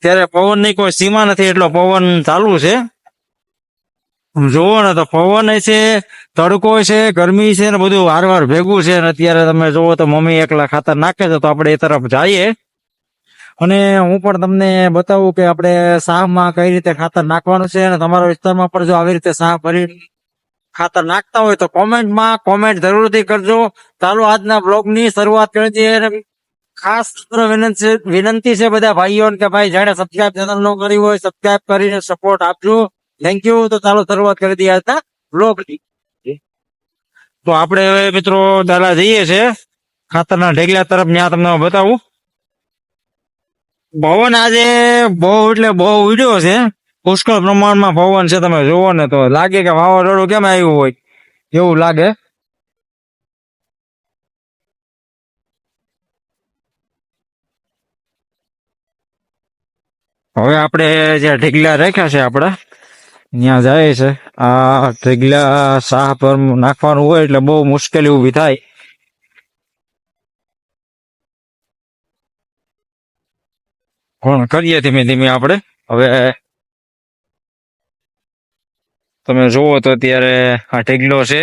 અત્યારે પવન ની કોઈ સીમા નથી, એટલો પવન ચાલુ છે. જોવો ને તો પવન છે, તડકો છે, ગરમી છે ને બધું વારવાર ભેગું છે. અને અત્યારે તમે જોવો તો મમ્મી એકલા ખાતર નાખે છે, તો આપણે એ તરફ જઈએ અને હું પણ તમને બતાવું કે આપણે શાહમાં કઈ રીતે ખાતર નાખવાનું છે. અને તમારા વિસ્તારમાં પણ જો આવી રીતે શાહ ભરી ખાતર નાખતા હોય તો કોમેન્ટમાં કોમેન્ટ જરૂરથી કરજો. ચાલો આજના બ્લોગની શરૂઆત કરી દઈએ. ખાસ વિનંતી છે બધા ભાઈઓને કે ભાઈ જેને સબસ્ક્રાઇબ ચેનલ નો કરી હોય સબસ્ક્રાઇબ કરીને સપોર્ટ આપજો. Thank you. તો ચાલો શરૂઆત કરી દઈએ આજના બ્લોગની. તો આપણે હવે મિત્રો દાદા જઈએ છે ખાતરના ઢેગલા તરફ, ત્યાં તમને બતાવું. પવન આજે બહુ એટલે બહુ ઉડ્યો છે, પુષ્કળ પ્રમાણમાં પવન છે. તમે જોવો ને તો લાગે કે વાવાઝોડું કેમ આવ્યું હોય એવું લાગે. હવે આપણે જે ઢીગલા રાખ્યા છે આપડા ત્યાં જાય છે. આ ઢીગલા શાહ પર નાખવાનું હોય એટલે બહુ મુશ્કેલી ઊભી થાય. પણ કરીએ ધીમે ધીમે આપણે. હવે તમે જોવો તો અત્યારે આ ઢીગલો છે,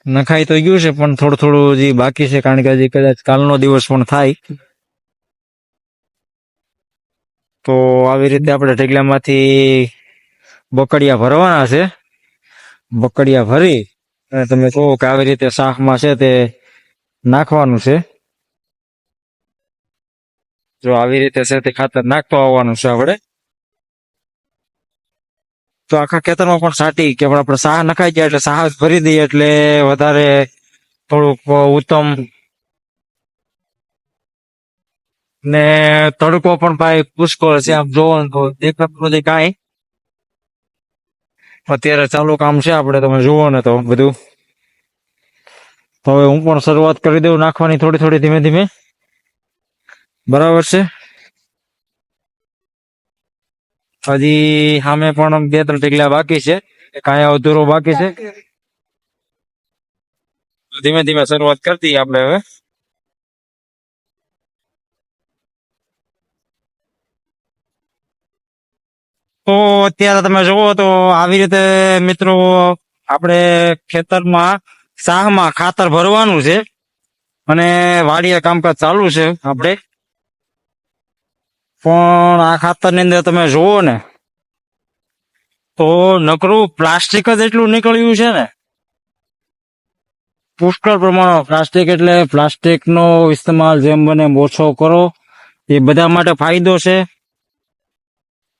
નખાઈ તો ગયું છે પણ થોડું થોડું હજી બાકી છે, કારણ કે હજી કદાચ કાલનો દિવસ પણ થાય. તો આવી રીતે આપણે ઢીગલામાંથી બકડિયા ભરવાના છે. બકડિયા ભરી અને તમે કહો કે આવી રીતે શાકમાં છે તે નાખવાનું છે. જો આવી રીતે છે તે ખાતર નાખતો આવવાનું છે આપણે. તો આખા ખેતરમાં પણ સાટી કે આપણે સાહ નખાઈ જાય એટલે સાહ ભરી દઈએ એટલે વધારે થોડુંક ઉત્તમ. ને તડકો પણ ભાઈ પુષ્કળ છે, આમ જોવો ને તો દેખાતું નથી કાંઈ. અત્યારે ચાલુ કામ છે આપણે, તમે જુઓ ને તો બધું. તો હવે હું પણ શરૂઆત કરી દઉં નાખવાની થોડી થોડી ધીમે ધીમે. બરાબર છે. હજી સામે પણ બે ત્રણ ઢીગલા બાકી છે, કાંઈ અધૂરો બાકી છે. ધીમે ધીમે શરૂઆત કરી દઈએ આપણે હવે. તો અત્યારે તમે જુઓ તો આવી રીતે મિત્રો આપણે ખેતરમાં શાહમાં ખાતર ભરવાનું છે અને વાડીએ કામકાજ ચાલુ છે આપણે. પણ આ ખાતરની અંદર તમે જુઓ ને તો નકરું પ્લાસ્ટિક જ એટલું નીકળ્યું છે ને, પુષ્કળ પ્રમાણમાં પ્લાસ્ટિક. એટલે પ્લાસ્ટિકનો ઇસ્તેમાલ જેમ બને ઓછો કરો, એ બધા માટે ફાયદો છે.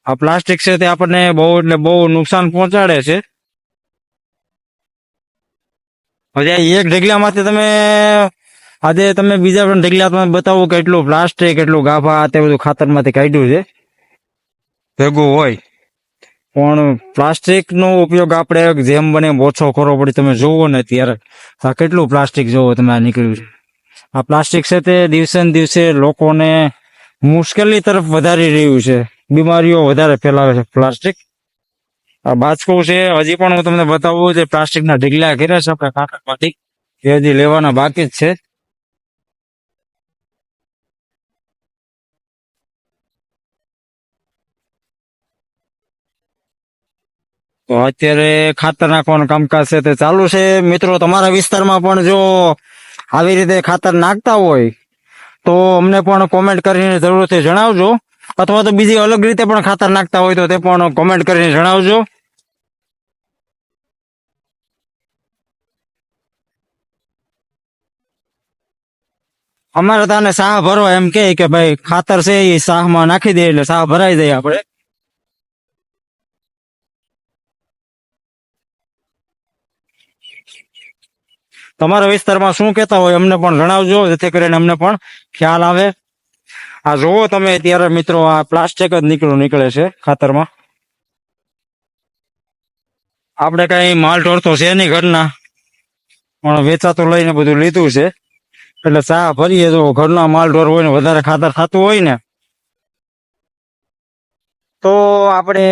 આ પ્લાસ્ટિક છે તે આપણને બહુ એટલે બહુ નુકસાન પહોંચાડે છે. હજી એક ઢગલામાંથી તમે આજે તમે બીજા પણ ઢગલા તમે બતાવો કે એટલું પ્લાસ્ટિક એટલું ગાભા તે બધું ખાતરમાંથી કાઢ્યું છે ભેગું હોય. પણ પ્લાસ્ટિક નો ઉપયોગ આપણે જેમ બને ઓછો કરવો પડે. તમે જોવો ને ત્યારે આ કેટલું પ્લાસ્ટિક જોવો તમે આ નીકળ્યું છે. આ પ્લાસ્ટિક છે તે દિવસે ને દિવસે લોકોને મુશ્કેલી તરફ વધારી રહ્યું છે, બીમારીઓ વધારે ફેલાવે છે પ્લાસ્ટિક. આ બાજકો છે, હજી પણ હું તમને બતાવું છે પ્લાસ્ટિકના ઢીગલા ઘેર્યા છે આપણે કાંકરમાંથી, એ હજી લેવાના બાકી જ છે. તો અત્યારે ખાતર નાખવાનું કામકાજ છે તે ચાલુ છે. મિત્રો તમારા વિસ્તારમાં પણ જો આવી રીતે ખાતર નાખતા હોય તો અમને પણ કોમેન્ટ કરીને જરૂરથી જણાવજો, અથવા તો બીજી અલગ રીતે પણ ખાતર નાખતા હોય તો તે પણ કોમેન્ટ કરીને જણાવજો. અમારે તને શાહ ભરવા એમ કે ભાઈ ખાતર છે એ શાહમાં નાખી દે એટલે શાહ ભરાઈ જાય આપણે. તમારા વિસ્તારમાં શું કહેતા હોય અમને પણ જણાવજો, જેથી કરીને અમને પણ ખ્યાલ આવે. આ જોવો તમે અત્યારે મિત્રો આ પ્લાસ્ટિક જ નીકળે છે ખાતરમાં. આપણે કઈ માલ ઢોર તો છે નહીં ઘરના, પણ વેચાતું લઈને બધું લીધું છે. એટલે ચા ભરીએ તો ઘરના માલ ઢોર હોય ને વધારે ખાતર થતું હોય ને તો આપણે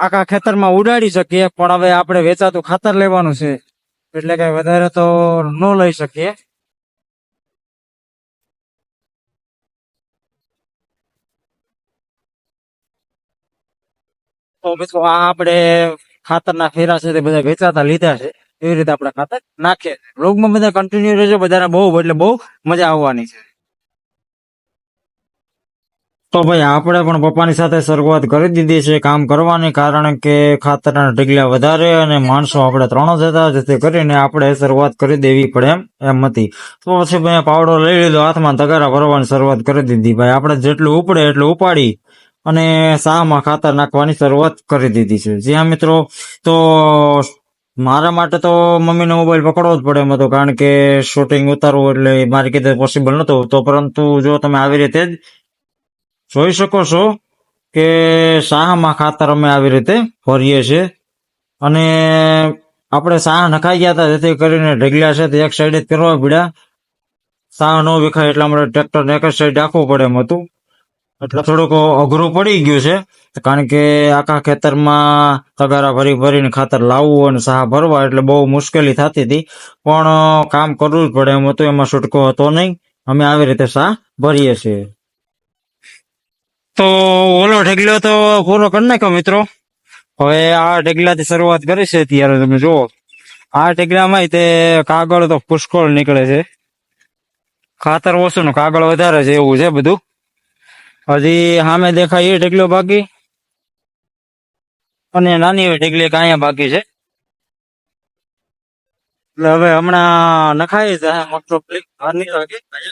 આખા ખેતરમાં ઉડાડી શકીએ. પણ હવે આપણે વેચાતું ખાતર લેવાનું છે એટલે કઈ વધારે તો ન લઈ શકીએ. તો મિત્રો આ આપણે ખાતરના ફેરા છે તે બધા વેચાતા લીધા છે, એવી રીતે આપણે ખાતર નાખીએ. વ્લોગમાં બધા કન્ટિન્યુ રહેજો, બધાને બહુ એટલે બહુ મજા આવવાની છે. તો ભાઈ આપણે પણ પપ્પાની સાથે શરૂઆત કરી દીધી છે કામ કરવાની, કારણ કે ખાતરના ઢગલા વધારે અને માણસો આપણે 3 જ હતા, જેથી કરીને આપણે શરૂઆત કરી દેવી પડે એમ હતી. તો પછી મેં પાવડો લઈ લીધો હાથમાં, તગારા ભરવાની શરૂઆત કરી દીધી. ભાઈ આપણે જેટલું ઉપડે એટલું ઉપાડી અને સામાં ખાતર નાખવાની શરૂઆત કરી દીધી છે. જ્યાં મિત્રો તો મારા માટે તો મમ્મીનો મોબાઈલ પકડવો જ પડે એમ હતો, કારણ કે શૂટિંગ ઉતારવું એટલે મારી કીધે પોસિબલ નહોતું. તો પરંતુ જો તમે આવી રીતે જ જોઈ શકો છો કે સાહામાં ખાતર અમે આવી રીતે ભરીએ છીએ. અને આપણે સાહ નખાઈ ગયા હતા, જેથી કરીને ઢગલા છે તે એક સાઈડ જ કરવા પડ્યા. સાહ ન વિખાય એટલા માટે ટ્રેક્ટરને એક જ સાઈડ રાખવું પડે એમ હતું, એટલે થોડુંક અઘરું પડી ગયું છે. કારણ કે આખા ખેતરમાં તગારા ભરી ભરીને ખાતર લાવવું અને સાહ ભરવા એટલે બહુ મુશ્કેલી થતી હતી, પણ કામ કરવું જ પડે એમ હતું, એમાં છૂટકો હતો નહીં. અમે આવી રીતે સાહ ભરીએ છીએ. તો ઓલો ઢગલો તો પૂરો કરી નાખ્યો મિત્રો. હવે આ ઢગલાથી શરૂઆત કરી છે. ત્યારે તમે જુઓ આ ઢગલામાં તે કાગળ તો પુષ્કળ નીકળે છે. ખાતર ઓછું ને કાગળ વધારે છે એવું છે બધું. હજી સામે દેખાય એ ઢગલો બાકી, અને નાની એવી ઢગલી અહીંયા બાકી છે. એટલે હવે હમણાં નખાય જાય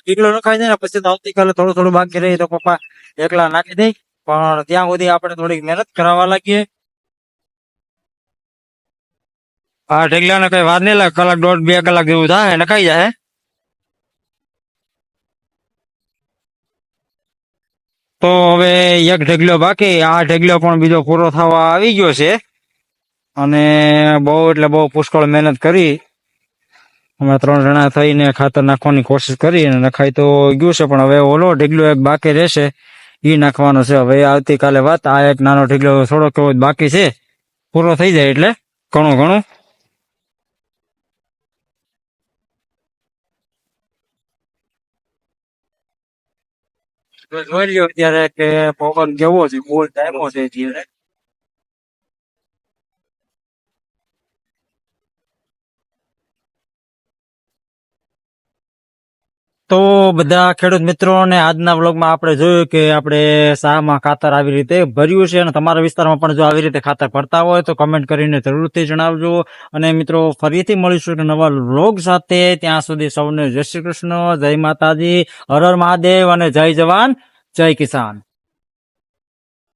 ઢગલો નખાઈ જાય ને પછી તો આવતીકાલે થોડું થોડું બાકી રહી તો પપ્પા એકલા નાખી દઈ, પણ ત્યાં સુધી આપણે થોડીક મહેનત કરાવવા લાગીએ. આ ઢગલાને કઈ વાર નહીં લાગે, કલાક 1.5-2 કલાક જેવું થાય નખાઈ જાય. તો હવે એક ઢગલો બાકી, આ ઢગલો પણ બીજો પૂરો થવા આવી ગયો છે. અને બહુ એટલે બહુ પુષ્કળ મહેનત કરી અમે 3 જણા થઈને ખાતર નાખવાની કોશિશ કરી અને નખાઈ તો ગયું છે. પણ હવે ઓલો ઢગલો એક બાકી રહેશે, એ નાખવાનો છે. હવે આવતીકાલે વાત. આ એક નાનો ઢગલો થોડો કેવો બાકી છે, પૂરો થઈ જાય એટલે ઘણું ઘણું. જોઈ લ્યો અત્યારે કે પવન કેવો છે, બોલ ટાઈમો છે અત્યારે. તો બધા ખેડૂત મિત્રોને આજના વ્લોગમાં આપણે જોયું કે આપણે શામાં ખાતર આવી રીતે ભર્યું છે, અને તમારા વિસ્તારમાં પણ જો આવી રીતે ખાતર ભરતા હોય તો કમેન્ટ કરીને જરૂરથી જણાવજો. અને મિત્રો ફરીથી મળીશું એક નવા વ્લોગ સાથે. ત્યાં સુધી સૌને જય શ્રી કૃષ્ણ, જય માતાજી, હર હર મહાદેવ અને જય જવાન જય કિસાન.